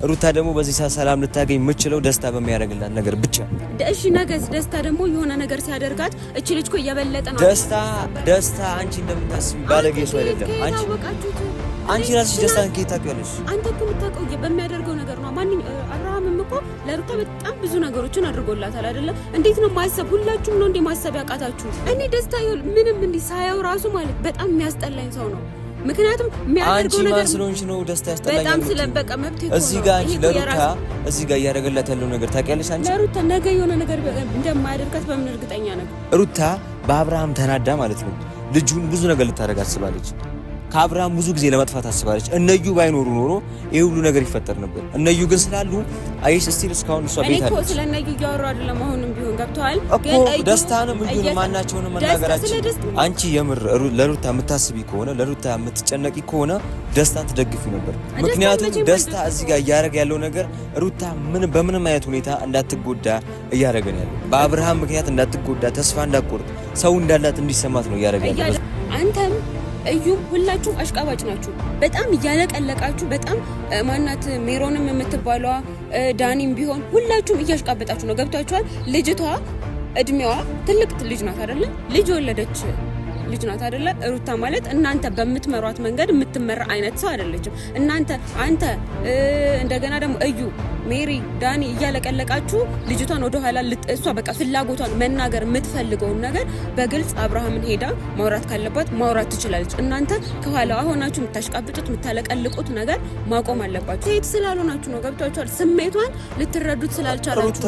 ሩታ ደግሞ በዚህ ሰላም ልታገኝ የምትችለው ደስታ በሚያደርግላት ነገር ብቻ። እሺ ነገስ ደስታ ደግሞ የሆነ ነገር ሲያደርጋት እቺ ልጅ እኮ እየበለጠ ነው። ደስታ አንቺ እንደምታስቢ ባለጌ ሰው አይደለም። አንቺ ራስሽ ደስታን ከየት ታውቂያለሽ? አንተ እኮ የምታውቀው በሚያደርገው ነገር ነው። አብርሃምም እኮ ለሩታ በጣም ብዙ ነገሮችን አድርጎላታል አይደለ? እንዴት ነው ማሰብ? ሁላችሁም ነው እንዴ ማሰብ ያቃታችሁ? እኔ ደስታ ምንም እንዲህ ሳያው ራሱ ማለት በጣም የሚያስጠላኝ ሰው ነው። ምክንያቱም የሚያደርገው ነገር አንቺ ማስሎንሽ ነው ደስታ ያስጠላኝ። በጣም ስለበቃ መብቴ እኮ እዚህ ጋር አንቺ ለሩታ እዚህ ጋር እያደረገላት ያለው ነገር ታውቂያለሽ? አንቺ ለሩታ ነገ የሆነ ነገር እንደማያደርጋት በምን እርግጠኛ ነህ? ሩታ በአብርሃም ተናዳ ማለት ነው ልጁን ብዙ ነገር ልታደርግ አስባለች። ከአብርሃም ብዙ ጊዜ ለማጥፋት አስባለች። እነዩ ባይኖሩ ኖሮ ይሄ ሁሉ ነገር ይፈጠር ነበር። እነዩ ግን ስላሉ አይሽ ስቲል እስካሁን እሷ ቤት አለች። እኔ እኮ ስለነዩ እያወራሁ አይደለም። አሁንም ቢሆን ገብቶሃል። ግን ደስታንም እንዲሁ ማናቸውንም መናገራችን አንቺ የምር ለሩታ የምታስቢ ከሆነ ለሩታ የምትጨነቂ ከሆነ ደስታን ትደግፊ ነበር። ምክንያቱም ደስታ እዚህ ጋር እያደረገ ያለው ነገር ሩታ በምንም አይነት ሁኔታ እንዳትጎዳ እያደረገ ነው ያለው። በአብርሃም ምክንያት እንዳትጎዳ፣ ተስፋ እንዳትቆርጥ፣ ሰው እንዳላት እንዲሰማት ነው እያደረገ ያለው። አንተም እዩም ሁላችሁም አሽቃባጭ ናችሁ። በጣም እያለቀለቃችሁ በጣም ማናት ሜሮንም የምትባለዋ ዳኒም ቢሆን ሁላችሁም እያሽቃበጣችሁ ነው። ገብታችኋል? ልጅቷ እድሜዋ ትልቅ ልጅ ናት አይደለ? ልጅ ወለደች ልጅ ናት አይደለ? ሩታ ማለት እናንተ በምትመሯት መንገድ የምትመራ አይነት ሰው አይደለችም። አንተ እንደገና ደግሞ እዩ፣ ሜሪ፣ ዳኒ እያለቀለቃችሁ ልጅቷን ወደ ኋላ እሷ በቃ ፍላጎቷን መናገር የምትፈልገውን ነገር በግልጽ አብርሃምን ሄዳ ማውራት ካለባት ማውራት ትችላለች። እናንተ ከኋላዋ ሆናችሁ የምታሽቃብጡት የምታለቀልቁት ነገር ማቆም አለባችሁ። ሴት ስላልሆናችሁ ነው። ገብታችኋል? ስሜቷን ልትረዱት ስላልቻላችሁ።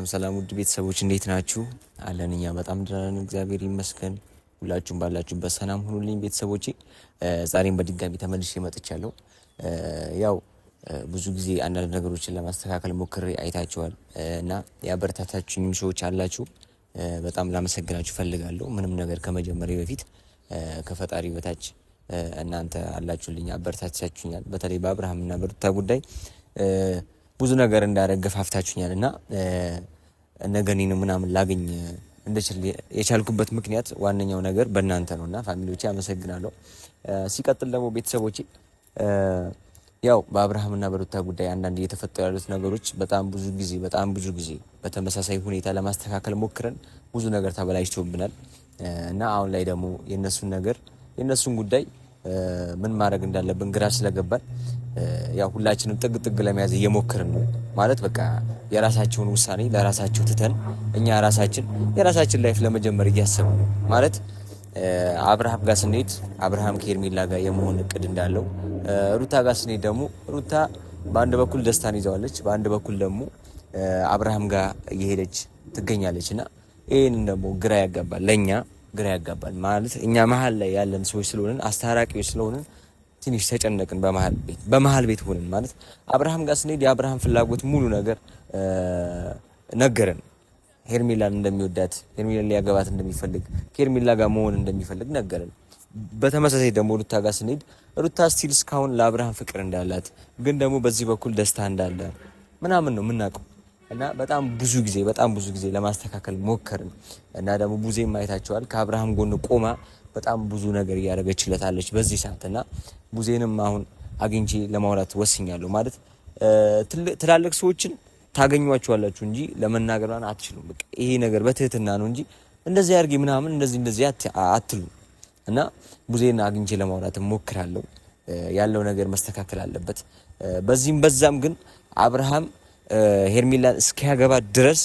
ሰላም ውድ ቤተሰቦች እንዴት ናችሁ? አለን እኛ በጣም ደህና ነን፣ እግዚአብሔር ይመስገን። ሁላችሁም ባላችሁበት ሰላም ሁኑልኝ ቤተሰቦቼ። ዛሬም በድጋሚ ተመልሼ መጥቻለሁ። ያው ብዙ ጊዜ አንዳንድ ነገሮችን ለማስተካከል ሞክሬ አይታችኋል እና ያበረታታችሁኝም ሰዎች አላችሁ። በጣም ላመሰግናችሁ ፈልጋለሁ። ምንም ነገር ከመጀመሪያ በፊት ከፈጣሪ በታች እናንተ አላችሁልኝ፣ አበረታታችሁኛል። በተለይ በአብርሃምና በሩታ ጉዳይ ብዙ ነገር እንዳደረግ ገፋፍታችሁኛል እና ነገኔን ምናምን ላገኝ እንደችል የቻልኩበት ምክንያት ዋነኛው ነገር በእናንተ ነውና ፋሚሊዎቼ አመሰግናለሁ። ሲቀጥል ደግሞ ቤተሰቦቼ ያው በአብርሃምና በሩታ ጉዳይ አንዳንድ እየተፈጠሩ ያሉት ነገሮች በጣም ብዙ ጊዜ በተመሳሳይ ሁኔታ ለማስተካከል ሞክረን ብዙ ነገር ተበላሽቶብናል እና አሁን ላይ ደግሞ የነሱን ጉዳይ ምን ማድረግ እንዳለብን ግራ ስለገባን ያው ሁላችንም ጥግ ለመያዝ እየሞከርን ነው። ማለት በቃ የራሳቸውን ውሳኔ ለራሳቸው ትተን እኛ የራሳችን ላይፍ ለመጀመር እያሰብን ነው። ማለት አብርሃም ጋር ስንሄድ አብርሃም ከሄርሜላ ጋር የመሆን እቅድ እንዳለው፣ ሩታ ጋር ስንሄድ ደግሞ ሩታ በአንድ በኩል ደስታን ይዘዋለች፣ በአንድ በኩል ደግሞ አብርሃም ጋር እየሄደች ትገኛለች እና ይህንን ደግሞ ግራ ያጋባል። ማለት እኛ መሀል ላይ ያለን ሰዎች ስለሆንን አስታራቂዎች ስለሆንን ትንሽ ተጨነቅን። በመሀል ቤት ሆነን ማለት አብርሃም ጋር ስንሄድ የአብርሃም ፍላጎት ሙሉ ነገር ነገረን። ሄርሜላን እንደሚወዳት፣ ሄርሜላን ሊያገባት እንደሚፈልግ፣ ከሄርሜላ ጋር መሆን እንደሚፈልግ ነገረን። በተመሳሳይ ደግሞ ሩታ ጋር ስንሄድ ሩታ ስቲል እስካሁን ለአብርሃም ፍቅር እንዳላት ግን ደግሞ በዚህ በኩል ደስታ እንዳለ ምናምን ነው የምናውቀው እና በጣም ብዙ ጊዜ ለማስተካከል ሞከርን እና ደግሞ ቡዜም ማየታቸዋል ከአብርሃም ጎን ቆማ በጣም ብዙ ነገር እያደረገችለታለች በዚህ ሰዓት እና ቡዜንም አሁን አግኝቼ ለማውራት ወስኛለሁ። ማለት ትላልቅ ሰዎችን ታገኟቸዋላችሁ እንጂ ለመናገር አትችሉም። በቃ ይሄ ነገር በትህትና ነው እንጂ እንደዚህ አድርጌ ምናምን እንደዚህ አትሉ እና ቡዜን አግኝቼ ለማውራት ሞክራለሁ። ያለው ነገር መስተካከል አለበት። በዛም ግን አብርሃም ሄርሜላን እስኪያገባ ድረስ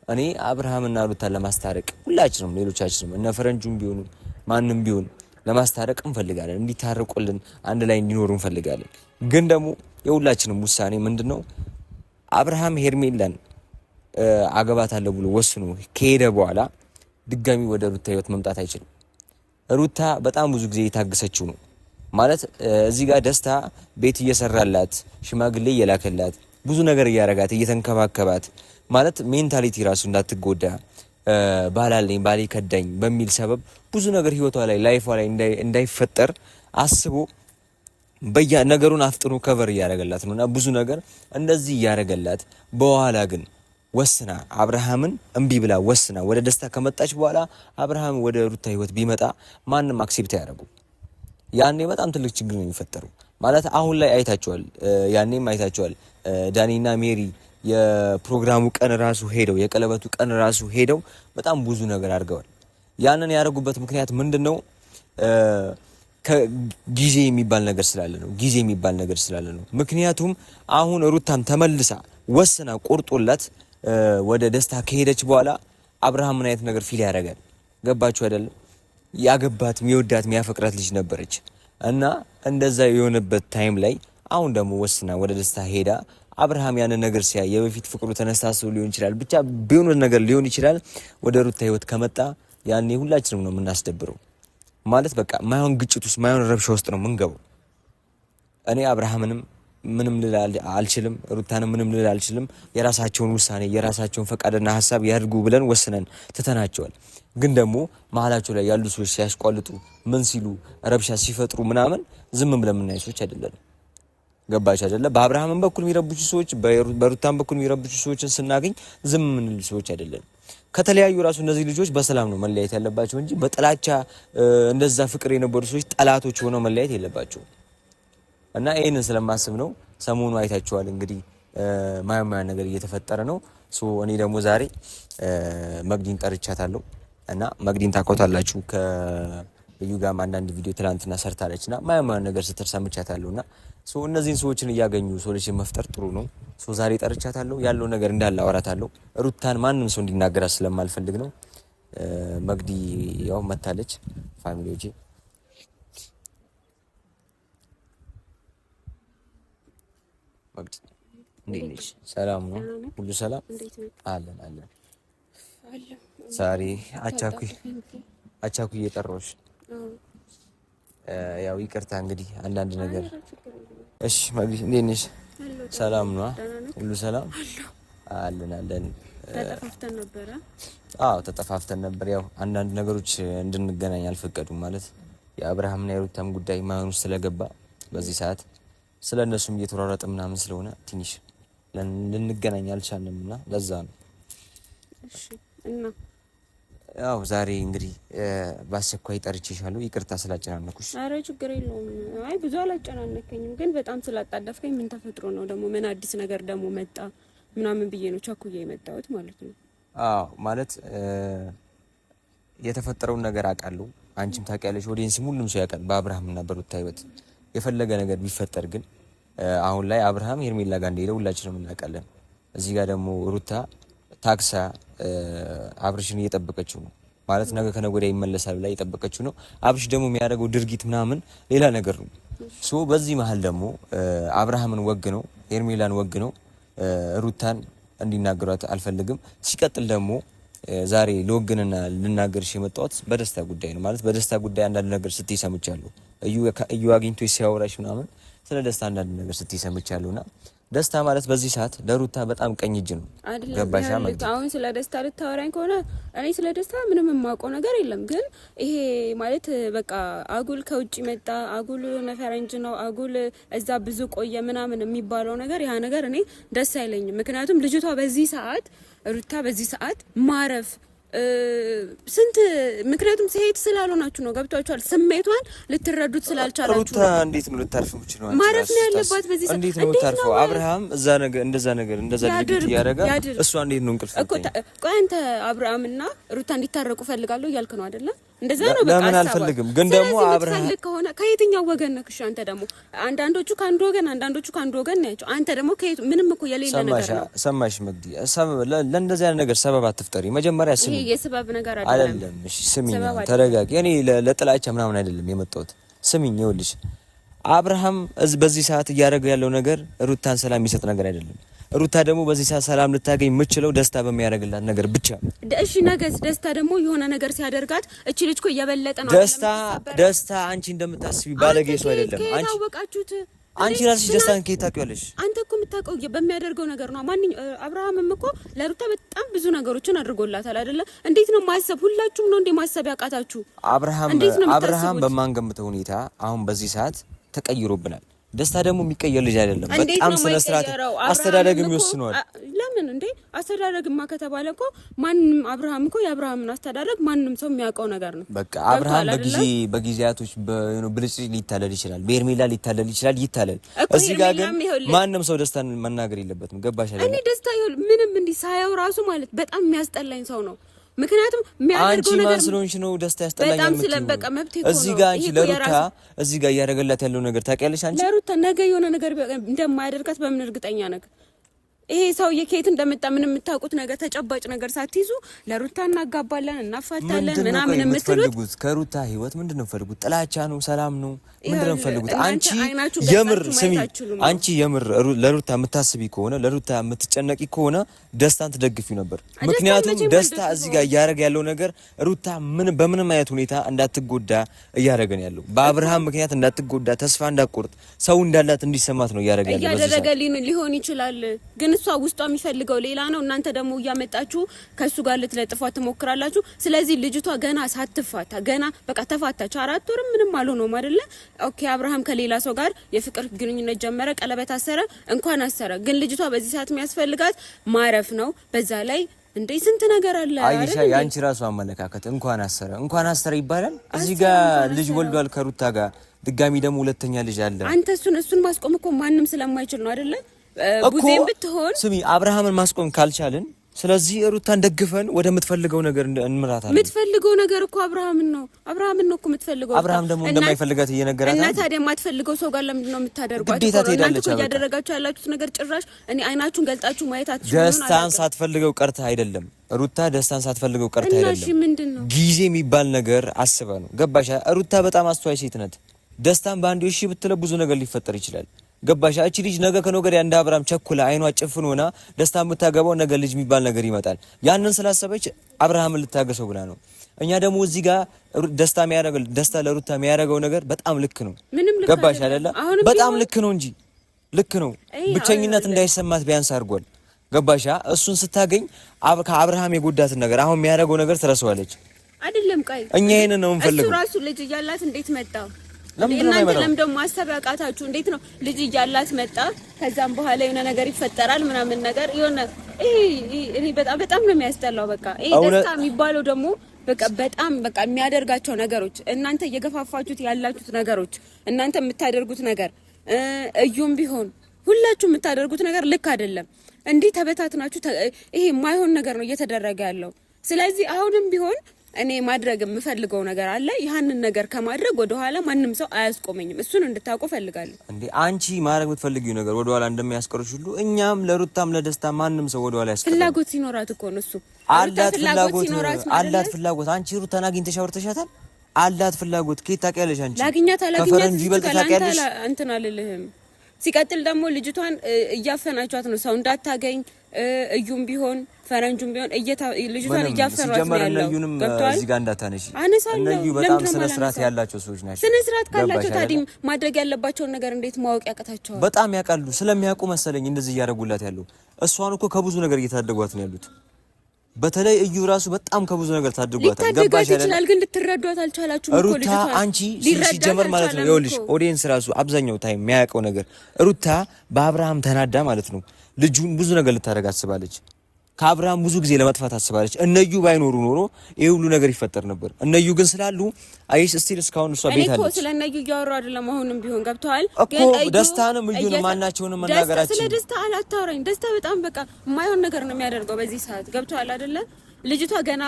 እኔ አብርሃምና ሩታን ለማስታረቅ ሁላችንም ሌሎቻችንም እነ ፈረንጁም ቢሆኑ ማንም ቢሆን ለማስታረቅ እንፈልጋለን። እንዲታረቁልን አንድ ላይ እንዲኖሩ እንፈልጋለን። ግን ደግሞ የሁላችንም ውሳኔ ምንድነው? አብርሃም ሄርሜላን አገባታለሁ ብሎ ወስኖ ከሄደ በኋላ ድጋሚ ወደ ሩታ ህይወት መምጣት አይችልም። ሩታ በጣም ብዙ ጊዜ የታገሰችው ነው ማለት እዚህ ጋር ደስታ ቤት እየሰራላት ሽማግሌ እየላከላት ብዙ ነገር እያረጋት እየተንከባከባት ማለት ሜንታሊቲ ራሱ እንዳትጎዳ ባላለኝ ባሌ ከዳኝ በሚል ሰበብ ብዙ ነገር ህይወቷ ላይ ላይፏ ላይ እንዳይፈጠር አስቦ ነገሩን አፍጥኖ ከቨር እያረገላት ነውና ብዙ ነገር እንደዚህ እያረገላት በኋላ ግን ወስና አብርሃምን እምቢ ብላ ወስና ወደ ደስታ ከመጣች በኋላ አብርሃም ወደ ሩታ ህይወት ቢመጣ ማንም አክሴፕት ያደርጉ ያኔ በጣም ትልቅ ችግር ነው የሚፈጠረው። ማለት አሁን ላይ አይታችኋል፣ ያኔም አይታችኋል። ዳኒና ሜሪ የፕሮግራሙ ቀን ራሱ ሄደው የቀለበቱ ቀን ራሱ ሄደው በጣም ብዙ ነገር አድርገዋል። ያንን ያደረጉበት ምክንያት ምንድነው? ጊዜ የሚባል ነገር ስላለ ነው። ጊዜ የሚባል ነገር ስላለ ነው። ምክንያቱም አሁን ሩታም ተመልሳ ወስና ቆርጦላት ወደ ደስታ ከሄደች በኋላ አብርሃም ምን አይነት ነገር ፊል ያደርጋል? ገባችሁ አይደለም? ያገባት የሚወዳት የሚያፈቅራት ልጅ ነበረች እና እንደዛ የሆነበት ታይም ላይ አሁን ደግሞ ወስና ወደ ደስታ ሄዳ አብርሃም ያንን ነገር ሲያይ የበፊት ፍቅሩ ተነሳስቶ ሊሆን ይችላል፣ ብቻ ቢሆን ነገር ሊሆን ይችላል። ወደ ሩታ ህይወት ከመጣ ያኔ ሁላችንም ነው የምናስደብረው። ማለት በቃ ማይሆን ግጭት ውስጥ ማይሆን ረብሻ ውስጥ ነው የምንገባው። እኔ አብርሃምንም ምንም ልል አልችልም፣ ሩታንም ምንም ልል አልችልም። የራሳቸውን ውሳኔ የራሳቸውን ፈቃድና ሀሳብ ያድርጉ ብለን ወስነን ትተናቸዋል። ግን ደግሞ መሀላቸው ላይ ያሉ ሰዎች ሲያስቋልጡ ምን ሲሉ ረብሻ ሲፈጥሩ ምናምን ዝም ብለን የምናይ ሰዎች አይደለም። ገባችሁ አይደለ? በአብርሃምም በኩል የሚረብሹ ሰዎች፣ በሩታም በኩል የሚረብሹ ሰዎችን ስናገኝ ዝም የምንል ሰዎች አይደለም። ከተለያዩ ራሱ እነዚህ ልጆች በሰላም ነው መለያየት ያለባቸው እንጂ በጥላቻ እንደዛ ፍቅር የነበሩ ሰዎች ጠላቶች ሆነው መለያየት የለባቸው። እና ይሄንን ስለማስብ ነው። ሰሞኑ አይታችኋል እንግዲህ ማያማያ ነገር እየተፈጠረ ነው። እኔ ደግሞ ዛሬ መግዲን ጠርቻታለሁ እና መግዲን ታውቃታላችሁ። ከልዩ ጋር አንዳንድ ቪዲዮ ትናንትና ሰርታለችና ማያማያ ነገር ስትል ሰምቻታለሁና እነዚህን ሰዎችን እያገኙ ሶሉሽን መፍጠር ጥሩ ነው። ዛሬ ጠርቻታለሁ፣ ያለው ነገር እንዳለ አወራታለሁ። ሩታን ማንም ሰው እንዲናገራት ስለማልፈልግ ነው። መግዲ ያው መታለች። ፋሚሊዎቼ መግዲ እንዴት ነሽ? ሰላም ነው? ሁሉ ሰላም አለን አለን። ዛሬ አቻኩ እየጠራሁሽ ያው ይቅርታ እንግዲህ አንዳንድ ነገር። እሺ መግዲ እንዴት ነሽ? ሰላም ነው? ሁሉ ሰላም አለን አለን። ተጠፋፍተን ነበር። አዎ ተጠፋፍተን ነበር። ያው አንዳንድ ነገሮች እንድንገናኝ አልፈቀዱም። ማለት የአብርሃምና የሩታም ጉዳይ ማኑ ስለገባ በዚህ ሰዓት ስለነሱም እየተሯሯጠ ምናምን ስለሆነ ትንሽ ልንገናኝ አልቻልንምና ለዛ ነው። እሺ እና ያው ዛሬ እንግዲህ በአስቸኳይ ጠርቼሻለሁ። ይቅርታ ስላጨናነኩሽ። አረ ችግር የለውም። አይ ብዙ አላጨናነከኝም፣ ግን በጣም ስላጣደፍከኝ ምን ተፈጥሮ ነው ደግሞ ምን አዲስ ነገር ደግሞ መጣ ምናምን ብዬ ነው ቸኩዬ የመጣሁት ማለት ነው። አዎ ማለት የተፈጠረውን ነገር አውቃለሁ፣ አንቺም ታውቂያለሽ፣ ኦዲየንስም ሁሉም ሰው ያውቃል። በአብርሃምና በሩታ ህይወት የፈለገ ነገር ቢፈጠር ግን አሁን ላይ አብርሃም ሄርሜላ ጋር እንደሄደ ሁላችንም እናውቃለን። እዚህ ጋር ደግሞ ሩታ ታክሳ አብርሽን እየጠበቀችው ነው ማለት ነገ ከነገ ወዲያ ይመለሳል ብላ እየጠበቀችው ነው። አብርሽ ደግሞ የሚያደርገው ድርጊት ምናምን ሌላ ነገር ነው። በዚህ መሀል ደግሞ አብርሃምን ወግ ነው ሄርሜላን ወግ ነው ሩታን እንዲናገሯት አልፈልግም። ሲቀጥል ደግሞ ዛሬ ለወግንና ልናገርሽ የመጣሁት በደስታ ጉዳይ ነው። ማለት በደስታ ጉዳይ አንዳንድ ነገር ስትይ ሰምቻለሁ። እዩ አግኝቶ ሲያወራሽ ምናምን ስለ ደስታ አንዳንድ ነገር ስትይ ሰምቻለሁና ደስታ ማለት በዚህ ሰዓት ለሩታ በጣም ቀኝ እጅ ነው። ገባሻ? አሁን ስለ ደስታ ልታወራኝ ከሆነ እኔ ስለ ደስታ ምንም የማውቀው ነገር የለም። ግን ይሄ ማለት በቃ አጉል ከውጭ መጣ፣ አጉል ፈረንጅ ነው፣ አጉል እዛ ብዙ ቆየ ምናምን የሚባለው ነገር ያ ነገር እኔ ደስ አይለኝም። ምክንያቱም ልጅቷ በዚህ ሰዓት ሩታ በዚህ ሰዓት ማረፍ ስንት ምክንያቱም ሴት ስላልሆናችሁ ነው። ገብቷችኋል? ስሜቷን ልትረዱት ስላልቻላችሁ ሩታ እንዴት ነው ልታርፍ የምትችለው? ማረፍ ነው ያለባት በዚህ ሰዓት። እንዴት ነው የምታርፈው? አብርሃም እዛ እንደዛ ድርጊት እያደረገ እሷ እንዴት ነው እንቅልፍ እኮ? ቆይ አንተ አብርሃምና ሩታ እንዲታረቁ ፈልጋለሁ እያልክ ነው አይደለ? እንደዛ ነው በቃ። ለምን አልፈልግም? ግን ደግሞ አብርሃም ከሆነ ከየትኛው ወገን ነህ? እሺ አንተ ደግሞ አንዳንዶቹ ካንዱ ወገን አንዳንዶቹ ካንዱ ወገን ናቸው። አንተ ደግሞ ከየቱ ምንም እኮ የሌለ ነገር ነው። ሰማሽ መግዲ? ለእንደዚህ አይነት ነገር ሰበብ አትፍጠሪ። መጀመሪያ ስሚ። ይሄ የሰበብ ነገር አይደለም። እሺ ስሚኝ፣ ተረጋጊ። እኔ ለጥላቻ ምናምን አይደለም የመጣሁት። ስሚኝ፣ ይኸውልሽ አብርሃም በዚህ ሰዓት እያደረገ ያለው ነገር ሩታን ሰላም የሚሰጥ ነገር አይደለም። ሩታ ደግሞ በዚህ ሰዓት ሰላም ልታገኝ የምችለው ደስታ በሚያደርግላት ነገር ብቻ። እሺ ነገስ ደስታ ደግሞ የሆነ ነገር ሲያደርጋት እቺ ልጅ እኮ እየበለጠ ነው። ደስታ አንቺ እንደምታስቢ ባለጌ ሰው አይደለም። አንቺ ራስሽ ደስታን ከየት ታውቂዋለሽ? አንተ እኮ የምታውቀው በሚያደርገው ነገር ነው። አብርሃምም እኮ ለሩታ በጣም ብዙ ነገሮችን አድርጎላታል አይደለ? እንዴት ነው ማሰብ? ሁላችሁም ነው እንዴ ማሰብ ያቃታችሁ? አብርሃም በማንገምተው ሁኔታ አሁን በዚህ ሰዓት ተቀይሮብናል። ደስታ ደግሞ የሚቀየር ልጅ አይደለም። በጣም ስነ ስርዓት አስተዳደግም ይወስነዋል። ለምን እንዴ? አስተዳደግማ ከተባለ እኮ ማንንም አብርሃም እኮ የአብርሃምን አስተዳደግ ማንንም ሰው የሚያውቀው ነገር ነው። በቃ አብርሃም በጊዜያቶች ብልጭ ሊታለል ይችላል፣ በኤርሜላ ሊታለል ይችላል፣ ይታለል። እዚህ ጋር ግን ማንንም ሰው ደስታን መናገር የለበትም። ገባሽ አይደል? እኔ ደስታ ይሁን ምንም እንዲህ ሳየው ራሱ ማለት በጣም የሚያስጠላኝ ሰው ነው። ምክንያቱም የሚያደርገው ነገር አንቺ ስለሆንሽ ነው ደስታ ያስጠላኛል። በጣም ስለበቃ መብቴ እኮ ነው። እዚህ ጋር አንቺ ለሩታ እዚህ ጋር እያደረገላት ያለው ነገር ታውቂያለሽ። አንቺ ለሩታ ነገ የሆነ ነገር እንደማያደርጋት በምን እርግጠኛ ነህ? ይሄ ሰውዬ ከየት እንደመጣ ምንም የምታውቁት ነገር ተጨባጭ ነገር ሳትይዙ ለሩታ እናጋባለን እናፋታለን ምናምን የምትሉት ከሩታ ህይወት ምንድነው ፈልጉት? ጥላቻ ነው? ሰላም ነው? ምንድነው ፈልጉት? አንቺ የምር ስሚ፣ አንቺ የምር ለሩታ የምታስቢ ከሆነ ለሩታ የምትጨነቂ ከሆነ ደስታን ትደግፊው ነበር። ምክንያቱም ደስታ እዚህ ጋር እያደረገ ያለው ነገር ሩታ በምንም አይነት ሁኔታ እንዳትጎዳ እያደረገን ያለው በአብርሃም ምክንያት እንዳትጎዳ፣ ተስፋ እንዳትቆርጥ፣ ሰው እንዳላት እንዲሰማት ነው እያደረገ ያለው። እያደረገ ሊሆን ይችላል ግን እሷ ውስጧ የሚፈልገው ሌላ ነው። እናንተ ደግሞ እያመጣችሁ ከሱ ጋር ልትለጥፏት ትሞክራላችሁ። ስለዚህ ልጅቷ ገና ሳትፋታ ገና በቃ ተፋታች 4 ወርም ምንም አልሆነውም አይደለ? ኦኬ አብርሃም ከሌላ ሰው ጋር የፍቅር ግንኙነት ጀመረ፣ ቀለበት አሰረ፣ እንኳን አሰረ። ግን ልጅቷ በዚህ ሰዓት የሚያስፈልጋት ማረፍ ነው። በዛ ላይ እንዴ ስንት ነገር አለ አይሻ። ያንቺ ራሱ አመለካከት እንኳን አሰረ ይባላል። እዚህ ጋር ልጅ ወልዷል ከሩታ ጋር፣ ድጋሚ ደግሞ ሁለተኛ ልጅ አለ። አንተ እሱን ማስቆም እኮ ማንም ስለማይችል ነው አይደለ? ቡዜም ብትሆን ስሚ፣ አብርሃምን ማስቆም ካልቻልን ስለዚህ ሩታን ደግፈን ወደ ምትፈልገው ነገር እንምራታለን። ምትፈልገው ነገር እኮ አብርሃምን ነው እኮ ምትፈልገው። አብርሃም ደግሞ እንደማይፈልጋት እየነገራት እና ታዲያ የማትፈልገው ሰው ጋር ለምንድን ነው የምታደርጓት? ግዴታ ትሄዳለች። እናንተ እያደረጋችሁ ያላችሁት ነገር ጭራሽ እኔ አይናችሁን ገልጣችሁ ማየት አትችሉም። ደስታን ሳትፈልገው ቀርታ አይደለም ሩታ፣ ደስታን ሳትፈልገው ቀርታ አይደለም። እሺ ምንድነው ጊዜ የሚባል ነገር አስበ ነው። ገባሽ? ሩታ በጣም አስተዋይ ሴት ናት። ደስታን በአንዴ እሺ ብትለ ብዙ ነገር ሊፈጠር ይችላል። ገባሽ? እቺ ልጅ ነገ ከነገር እንደ አብርሃም ቸኩላ አይኗ ጭፍን ሆና ደስታ የምታገባው ነገ ልጅ የሚባል ነገር ይመጣል። ያንን ስላሰበች አብርሃምን ልታገሰው ብላ ነው። እኛ ደግሞ እዚህ ጋር ደስታ ለሩታ የሚያደርገው ነገር በጣም ልክ ነው። ገባሽ አይደለ? በጣም ልክ ነው እንጂ ልክ ነው። ብቸኝነት እንዳይሰማት ቢያንስ አድርጓል። ገባሽ? እሱን ስታገኝ ከአብርሃም የጎዳትን ነገር አሁን የሚያደርገው ነገር ትረሳዋለች አይደለም? ቆይ እኛ ይሄንን ነው የምንፈልገው። እሱ ራሱ ልጅ እያላት እንዴት መጣ? ለምን ማሰብ ያቃታችሁ? እንዴት ነው ልጅ እያላት መጣ፣ ከዛም በኋላ የሆነ ነገር ይፈጠራል ምናምን ነገር የሆነ ይሄ በጣም ነው የሚያስጠላው። በቃ ይሄ ደስታ የሚባለው ደግሞ በጣም የሚያደርጋቸው ነገሮች እናንተ እየገፋፋችሁት ያላችሁት ነገሮች እናንተ የምታደርጉት ነገር እዩም ቢሆን ሁላችሁ የምታደርጉት ነገር ልክ አይደለም። እንዲህ ተበታትናችሁ ይሄ የማይሆን ነገር ነው እየተደረገ ያለው። ስለዚህ አሁንም ቢሆን እኔ ማድረግ የምፈልገው ነገር አለ። ያንን ነገር ከማድረግ ወደ ኋላ ማንም ሰው አያስቆመኝም። እሱን እንድታውቁ ፈልጋለሁ። እንዴ አንቺ ማድረግ የምትፈልጊው ነገር ወደ ኋላ እንደሚያስቀርሽ ሁሉ እኛም ለሩታም ለደስታ ማንም ሰው ወደ ኋላ ያስቀርሽ። ፍላጎት ሲኖራት እኮ ነው እሱ አላት ፍላጎት። አንቺ ሩታን አግኝተሽ አውርተሻታል? አላት ፍላጎት። ከየት ታውቂያለሽ አንቺ? ላግኛት አላግኛት ታውቂያለሽ? እንትን አልልህም። ሲቀጥል ደግሞ ልጅቷን እያፈናቿት ነው ሰው እንዳታገኝ። እዩም ቢሆን ፈረንጁም ቢሆን ልጅቷን እያፈሯት ነው ያለው። ገብቷል? እዚህ ጋር እንዳታነሺ። እነዩ በጣም ስነ ስርዓት ያላቸው ሰዎች ናቸው። ስነ ስርዓት ካላቸው ታዲያ ማድረግ ያለባቸውን ነገር እንዴት ማወቅ ያቀታቸዋል? በጣም ያውቃሉ። ስለሚያውቁ መሰለኝ እንደዚህ እያደረጉላት ያለው። እሷን እኮ ከብዙ ነገር እየታደጓት ነው ያሉት። በተለይ እዩ ራሱ በጣም ከብዙ ነገር ታድጓታል። ገባሽ አይደል? ግን ልትረዷት አልቻላችሁም እኮ ልጅቷ። ሩታ አንቺ ሲጀመር ማለት ነው ይኸውልሽ፣ ኦዲየንስ ራሱ አብዛኛው ታይም የሚያውቀው ነገር ሩታ በአብርሃም ተናዳ ማለት ነው ልጁን ብዙ ነገር ልታደርግ አስባለች። ከአብርሃም ብዙ ጊዜ ለማጥፋት አስባለች። እነዩ ባይኖሩ ኖሮ ይሄ ሁሉ ነገር ይፈጠር ነበር። እነዩ ግን ስላሉ አይስ ስቲል እስካሁን እሷ ቤት አለች። እኔ እኮ ስለነዩ እያወራሁ አይደለም። አሁንም ቢሆን ገብቷል እኮ ደስታንም እዩን ማናቸውንም መናገራችን። ስለ ደስታ አላታወራኝ። ደስታ በጣም የማይሆን ነገር ነው የሚያደርገው በዚህ ሰዓት። ገብቷል አይደለ? ልጅቷ ገና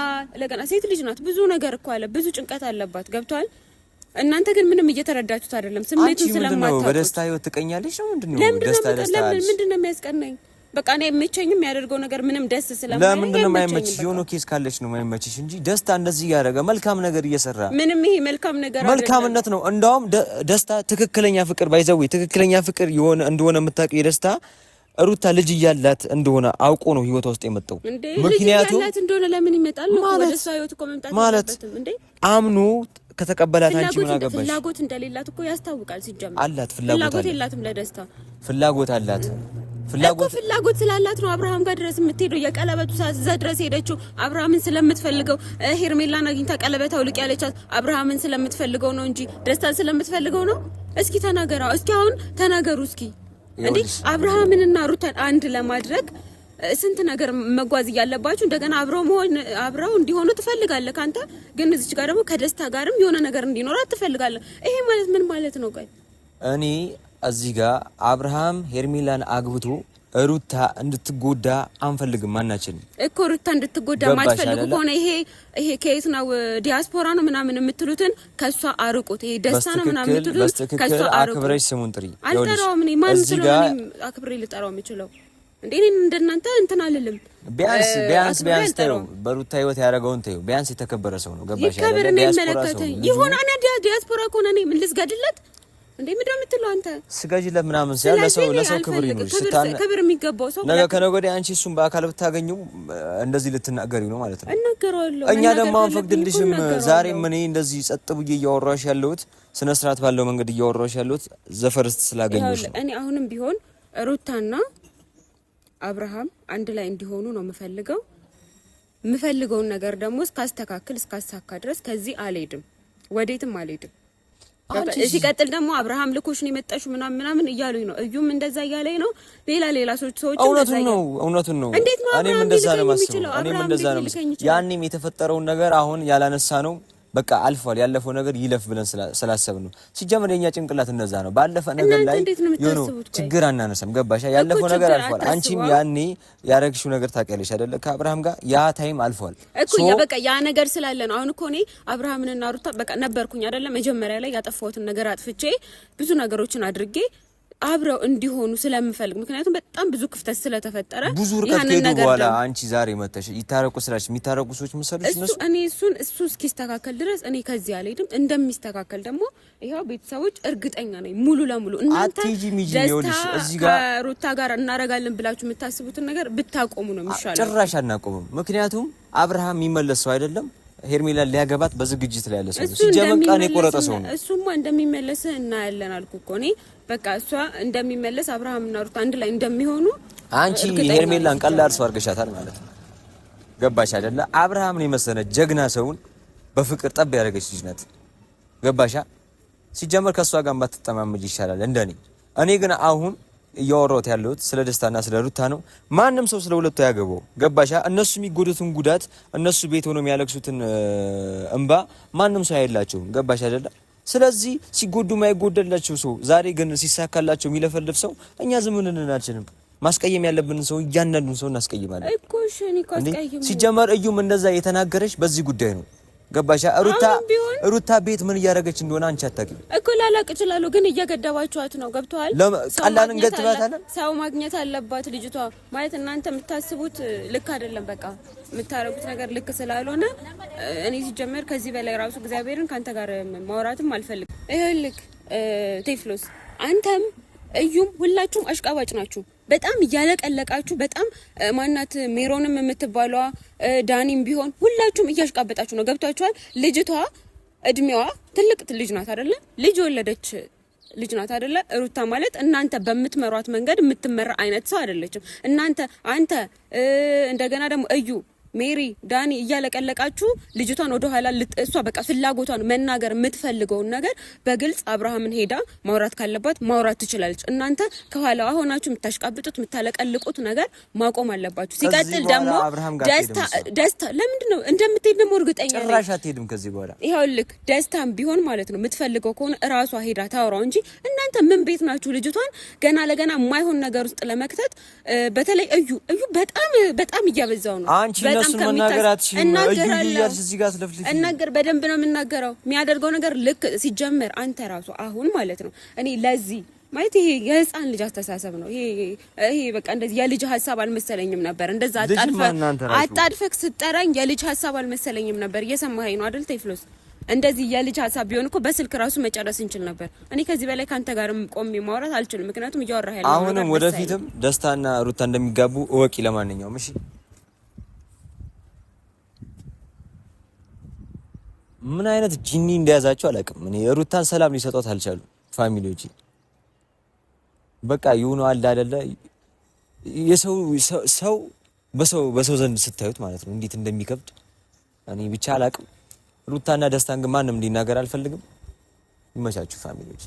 ሴት ልጅ ናት። ብዙ ነገር እኮ አለ፣ ብዙ ጭንቀት አለባት። ገብቷል? እናንተ ግን ምንም እየተረዳችሁት አይደለም። ስሜቱን ስለማታውቁ በደስታ ህይወት ትቀኛለሽ ነው ምንድነው? ደስታ ምንድነው የሚያስቀናኝ? በቃ እኔ የምቸኝም ያደርገው ነገር ምንም ደስ ስለማይል ለምንድን ነው የማይመችሽ? የሆነ ኬስ ካለሽ ነው የማይመችሽ እንጂ ደስታ እንደዚህ ያደረገ መልካም ነገር እየሰራ ምንም ይሄ መልካም ነገር አይደለም። መልካምነት ነው እንደውም ደስታ ትክክለኛ ፍቅር ባይዘው ትክክለኛ ፍቅር የሆነ እንደሆነ የምታውቀው የደስታ ሩታ ልጅ እያላት እንደሆነ አውቆ ነው ህይወቷ ውስጥ የመጣው። ምክንያቱም ልጅ እንደሆነ ለምን ይመጣል ነው ወደ እሷ ህይወት እኮ መምጣት የለበትም እንዴ? አምኖ ከተቀበላት አንቺ ምን አገባሽ? ፍላጎት እንደሌላት እኮ ያስታውቃል። ሲጀምር አላት ፍላጎት የላትም ለደስታ ፍላጎት አላት። ፍላጎት ስላላት ነው አብርሃም ጋር ድረስ የምትሄደው። የቀለበቱ ሰዓት እዛ ድረስ ሄደችው አብርሃምን ስለምትፈልገው። ሄርሜላን አግኝታ ቀለበት አውልቅ ያለቻት አብርሃምን ስለምትፈልገው ነው እንጂ ደስታን ስለምትፈልገው ነው? እስኪ ተናገሩ። እስኪ አሁን ተናገሩ እስኪ እንዴ! አብርሃምንና ሩታን አንድ ለማድረግ ስንት ነገር መጓዝ ያለባችሁ እንደገና አብረው እንዲሆኑ ትፈልጋለህ ካንተ ግን እዚች ጋር ደግሞ ከደስታ ጋርም የሆነ ነገር እንዲኖራት ትፈልጋለህ። ይሄ ማለት ምን ማለት ነው? ቆይ እኔ እዚህ ጋር አብርሃም ሄርሜላን አግብቶ ሩታ እንድትጎዳ አንፈልግም። ማናችን እኮ ሩታ እንድትጎዳ ማትፈልጉ ከሆነ ይሄ ከየት ነው ዲያስፖራ ነው ምናምን የምትሉትን ከሷ አርቁት። ይሄ ደስታ ነው ምናምን የምትሉትን ከሷ አርቁት። አክብረሽ ስሙን ጥሪ። አልጠራውም። እኔ ማን ስለሆነ አክብሬ ልጠራው የምችለው እንዴ? እኔ እንደናንተ እንትን አልልም። ቢያንስ ተው፣ በሩታ ህይወት ያደረገውን ተው። ቢያንስ የተከበረ ሰው ነው። ገባሽ አይደል? ይከበር ነው የሚመለከተኝ። ይሁን አና ዲያስፖራ ከሆነ እኔ ምን ልስገድለት እንዴ? ምንድን ነው የምትለው አንተ? ስጋጅለት ምናምን ሲያለ ለሰው ክብር ይኑር። ክብር የሚገባው ሰው ነገ ከነገ ወዲያ አንቺ እሱን በአካል ብታገኙ እንደዚህ ልትናገሪው ነው ማለት ነው። እናገራለሁ። እኛ ደግሞ አንፈቅድልሽም። ዛሬም እኔ እንደዚህ ጸጥ ብዬ እያወራሽ ያለሁት ስነ ስርዓት ባለው መንገድ እያወራሽ ያለሁት ዘፈርስት ስላገኘሽ ነው። እኔ አሁንም ቢሆን ሩታና አብርሃም አንድ ላይ እንዲሆኑ ነው የምፈልገውን ነገር ደግሞ እስካሳካ ድረስ ከዚህ አልሄድም፣ ወዴትም አልሄድም። ሲቀጥል ደግሞ አብርሃም ልኮሽ ነው የመጣሽው ምናምን እያሉኝ ነው። እዩም እንደዛ እያለኝ ነው። ሌላ ሰዎች እውነቱን ነው። እኔም እንደዛ ነው የማስበው። ያኔም የተፈጠረውን ነገር አሁን ያላነሳ ነው በቃ አልፏል። ያለፈው ነገር ይለፍ ብለን ስላሰብን ነው። ሲጀመር የኛ ጭንቅላት እንደዛ ነው። ባለፈ ነገር ላይ የሆነ ችግር አናነሳም። ገባሻ? ያለፈው ነገር አልፏል። አንቺም ያኔ ያረግሽው ነገር ታውቂያለሽ አይደለ? ከአብርሃም ጋር ያ ታይም አልፏል እኮ በቃ ያ ነገር ስላለ ነው። አሁን እኮ እኔ አብርሃምንና ሩታ በቃ ነበርኩኝ አይደለ? መጀመሪያ ላይ ያጠፋሁትን ነገር አጥፍቼ ብዙ ነገሮችን አድርጌ አብረው እንዲሆኑ ስለምፈልግ፣ ምክንያቱም በጣም ብዙ ክፍተት ስለተፈጠረ ብዙ ርቀት ከሄዱ በኋላ አንቺ ዛሬ መተሽ ይታረቁ ስላልሽ የሚታረቁ ሰዎች መሰለሽ እሱ እስኪስተካከል ድረስ እኔ ከዚህ አልሄድም። እንደሚስተካከል ደግሞ ይሄው ቤተሰቦች እርግጠኛ ነኝ ሙሉ ለሙሉ። እናንተ ከሩታ ጋር እናረጋለን ብላችሁ የምታስቡትን ነገር ብታቆሙ ነው የሚሻለው። ጭራሽ አናቆምም። ምክንያቱም አብርሃም የሚመለስ ሰው አይደለም። ሄርሜላን ሊያገባት በዝግጅት ላይ ያለ ሰው ነው። ሲጀመር ቃል የቆረጠ ሰው ነው። እሱማ እንደሚመለስ እናያለን አልኩ እኮ እኔ። በቃ እሷ እንደሚመለስ አብርሃምና ሩታ አንድ ላይ እንደሚሆኑ አንቺ ሄርሜላን ቀላል ሰው አድርገሻታል ማለት ነው። ገባሽ አይደለ? አብርሃምን የመሰለ ጀግና ሰውን በፍቅር ጠብ ያደረገች ልጅ ናት። ገባሻ? ሲጀመር ከሷ ጋር ባትጠማመጅ ይሻላል እንደኔ። እኔ ግን አሁን እያወራሁት ያለሁት ስለ ደስታና ስለ ሩታ ነው። ማንም ሰው ስለ ሁለቱ ያገባው። ገባሻ? እነሱ የሚጎዱትን ጉዳት፣ እነሱ ቤት ሆኖ የሚያለቅሱትን እንባ ማንም ሰው አይላቸውም። ገባሽ አይደለ? ስለዚህ ሲጎዱ ማይጎደላቸው ሰው ዛሬ ግን ሲሳካላቸው የሚለፈልፍ ሰው እኛ ዝም እንላችንም። ማስቀየም ያለብንን ሰው እያንዳንዱን ሰው እናስቀይማለን እኮ። እሺ እኔ ካስቀየም ሲጀመር እዩም እንደዛ የተናገረች በዚህ ጉዳይ ነው። ገባሻ? ሩታ ቤት ምን እያደረገች እንደሆነ አንቺ አታውቂም እኮ። ላላቅ እችላለሁ ግን እየገደባችኋት ነው። ገብቷል? ቀላል እንገትባታለን። ሰው ማግኘት አለባት ልጅቷ ማለት እናንተ የምታስቡት ልክ አይደለም። በቃ የምታረጉት ነገር ልክ ስላልሆነ እኔ ሲጀመር ከዚህ በላይ ራሱ እግዚአብሔርን ካንተ ጋር ማውራትም አልፈልግም። ይኸውልህ ቴፍሎስ፣ አንተም እዩም ሁላችሁም አሽቃባጭ ናችሁ። በጣም እያለቀለቃችሁ በጣም ማናት ሜሮንም የምትባለዋ ዳኒም ቢሆን ሁላችሁም እያሽቃበጣችሁ ነው። ገብቷችኋል? ልጅቷ እድሜዋ ትልቅ ልጅ ናት አይደለ? ልጅ ወለደች ልጅ ናት አይደለ? ሩታ ማለት እናንተ በምትመሯት መንገድ የምትመራ አይነት ሰው አይደለችም። አንተ እንደገና ደግሞ እዩ ሜሪ ዳኒ እያለቀለቃችሁ ልጅቷን ወደ ኋላ እሷ በቃ ፍላጎቷን መናገር የምትፈልገውን ነገር በግልጽ አብርሃምን ሄዳ ማውራት ካለባት ማውራት ትችላለች። እናንተ ከኋላዋ ሆናችሁ የምታሽቃብጡት የምታለቀልቁት ነገር ማቆም አለባችሁ። ሲቀጥል ደግሞ ደስታ ለምንድን ነው እንደምትሄድ ደግሞ እርግጠኛ ነኝ። ጭራሽ አትሄድም ከዚህ በኋላ። ይኸውልህ ደስታም ቢሆን ማለት ነው የምትፈልገው ከሆነ እራሷ ሄዳ ታወራው እንጂ እናንተ ምን ቤት ናችሁ ልጅቷን ገና ለገና የማይሆን ነገር ውስጥ ለመክተት። በተለይ እዩ በጣም እያበዛው ነው። እናገር በደንብ ነው የምናገረው። የሚያደርገው ነገር ልክ ሲጀመር አንተ ራሱ አሁን ማለት ነው እኔ ለዚህ ማለት ይሄ የህፃን ልጅ አስተሳሰብ ነው። ይሄ በቃ እንደዚህ የልጅ ሀሳብ አልመሰለኝም ነበር። እንደዛ አጣድፈክ ስጠራኝ የልጅ ሀሳብ አልመሰለኝም ነበር። እየሰማኸኝ ነው አይደል ቴፍሎስ? እንደዚህ የልጅ ሀሳብ ቢሆን እኮ በስልክ ራሱ መጨረስ እንችል ነበር። እኔ ከዚህ በላይ ካንተ ጋርም ቆሜ ማውራት አልችልም። ምክንያቱም እያወራህ ያለው አሁንም ወደፊትም ደስታና ሩታ እንደሚጋቡ እወቂ። ለማንኛውም እሺ ምን አይነት ጂኒ እንደያዛቸው አላውቅም። እኔ ሩታን ሰላም ሊሰጧት አልቻሉ ፋሚሊዎች። በቃ ይሁን አለ አይደለ የሰው በሰው ዘንድ ስታዩት ማለት ነው እንዴት እንደሚከብድ እኔ ብቻ አላውቅም። ሩታና ደስታን ግን ማንም እንዲናገር አልፈልግም። ይመቻችሁ ፋሚሊዎች።